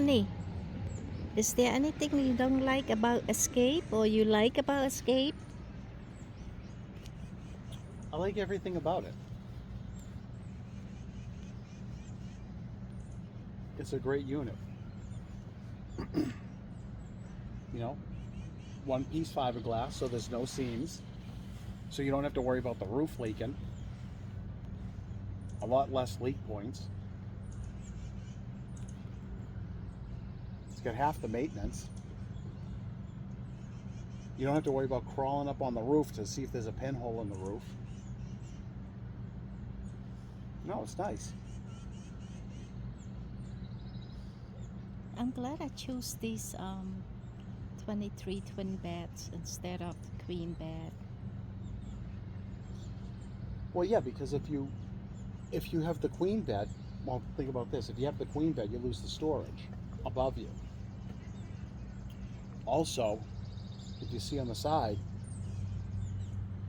honey, is there anything you don't like about Escape or you like about Escape? I like everything about it. It's a great unit. You know, one piece fiberglass, so there's no seams. So you don't have to worry about the roof leaking. A lot less leak points. It's got half the maintenance. You don't have to worry about crawling up on the roof to see if there's a pinhole in the roof. No, it's nice. I'm glad I chose these 23 twin beds instead of the queen bed. Well, yeah, because if you have the queen bed, well, think about this. If you have the queen bed, you lose the storage above you. Also, if you see on the side,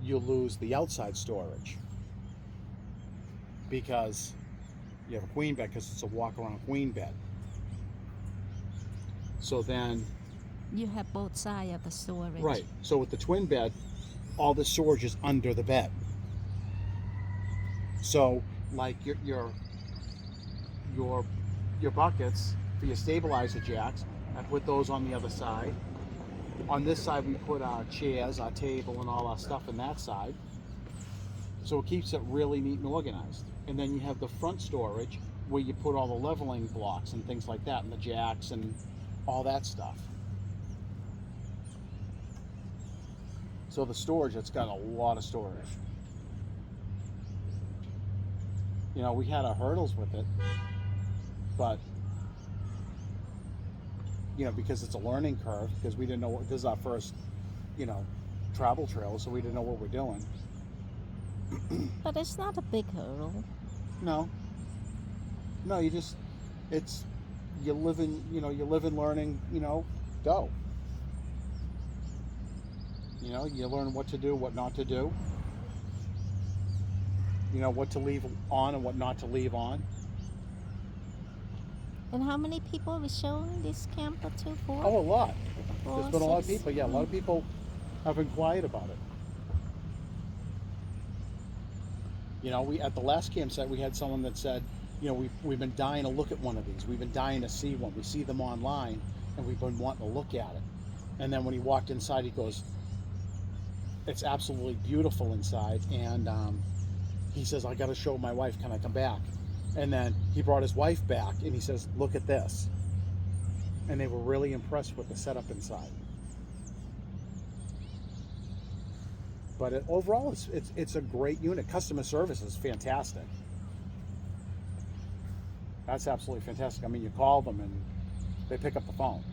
you'll lose the outside storage because you have a queen bed because it's a walk-around queen bed. So then, You have both sides of the storage. right. So with the twin bed, all the storage is under the bed. So like your buckets for your stabilizer jacks, I put those on the other side. On this side, we put our chairs, our table, and all our stuff in that side. So it keeps it really neat and organized. And then you have the front storage where you put all the leveling blocks and things like that, and the jacks and all that stuff. So the storage, it's got a lot of storage. You know, we had our hurdles with it, but you know, because it's a learning curve, because we didn't know what, this is our first, you know, travel trail, so we didn't know what we're doing. But it's not a big hurdle. No, no, you just, it's, you live in learning, go. You know, you learn what to do, what not to do. You know, what to leave on and what not to leave on. And how many people we showing this camper to? Oh, For? a lot. Four, There's been a lot of six? people. Yeah, a lot of people have inquired about it. You know, we at the last campsite we had someone that said, you know, we've been dying to look at one of these. We've been dying to see one. We see them online, and we've been wanting to look at it. And then when he walked inside, he goes, "It's absolutely beautiful inside." And he says, "I got to show my wife. Can I come back?" And then he brought his wife back, and he says, "Look at this." And they were really impressed with the setup inside. But overall, it's a great unit. Customer service is fantastic. That's absolutely fantastic. I mean, you call them and they pick up the phone.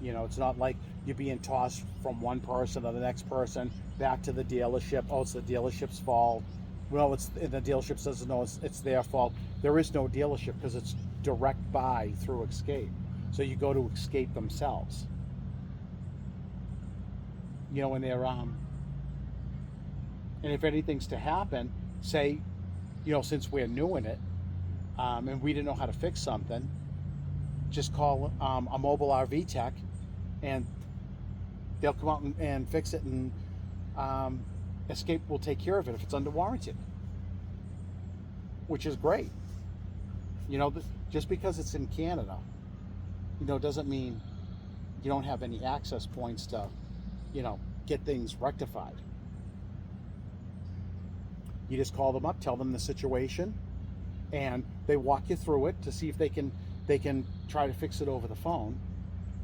You know, it's not like you're being tossed from one person to the next person back to the dealership. Oh, it's the dealership's fault. Well, the dealership says no, it's their fault. There is no dealership because it's direct buy through Escape. So you go to Escape themselves. You know, when they're and if anything's to happen, say, you know, since we're new in it, and we didn't know how to fix something, just call a mobile RV tech, and they'll come out and fix it, and Escape will take care of it if it's under warranty, which is great. You know, just because it's in Canada, you know, doesn't mean you don't have any access points to, you know, get things rectified. You just call them up, tell them the situation, and they walk you through it to see if they can try to fix it over the phone.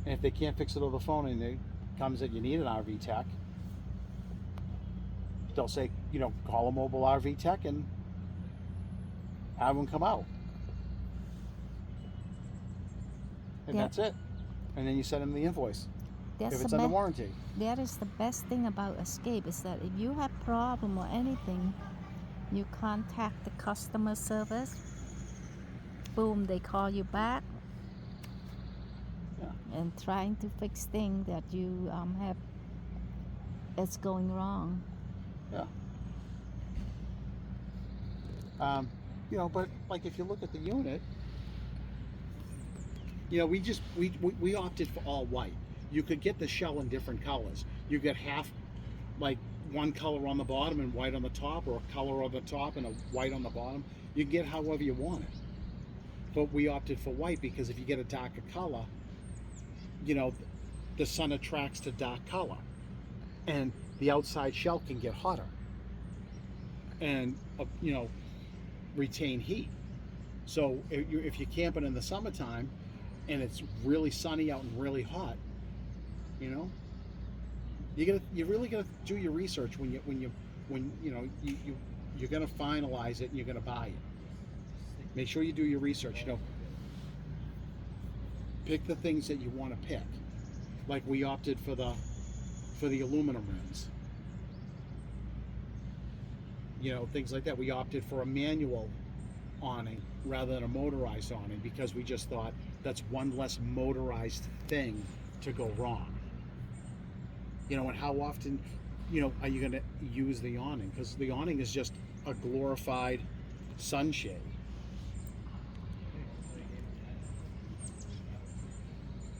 And if they can't fix it over the phone and it comes that you need an RV tech, they'll say, you know, call a mobile RV tech and have them come out. And that's it. And then you send them the invoice if it's under warranty. That is the best thing about Escape is that if you have problem or anything, you contact the customer service. Boom, they call you back. Yeah. And trying to fix things that you have that's going wrong. Yeah. You know, but like if you look at the unit, You know, we opted for all white. You could get the shell in different colors. You get half, like one color on the bottom and white on the top, or a color on the top and a white on the bottom. You can get however you want it. But we opted for white because if you get a darker color, you know, the sun attracts to dark color, and the outside shell can get hotter and you know, retain heat. So if you're camping in the summertime and it's really sunny out and really hot, you know, you really gotta do your research when you know you're gonna finalize it and you're gonna buy it. Make sure you do your research. You know, pick the things that you want to pick. Like we opted for the aluminum rims. You know, things like that. We opted for a manual awning rather than a motorized awning because we just thought that's one less motorized thing to go wrong. You know, and how often, you know, are you going to use the awning? Because the awning is just a glorified sunshade.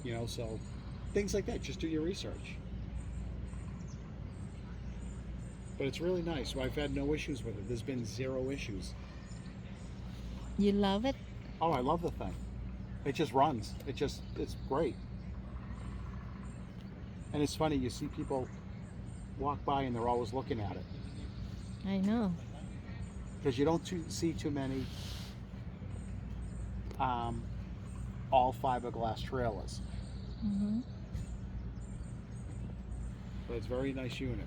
You know, so things like that. Just do your research. But it's really nice. I've had no issues with it. There's been 0 issues. You love it? Oh, I love the thing. It just runs. It's great. And it's funny, you see people walk by and they're always looking at it. I know. Because you don't see too many all fiberglass trailers. Mm-hmm. But it's a very nice unit.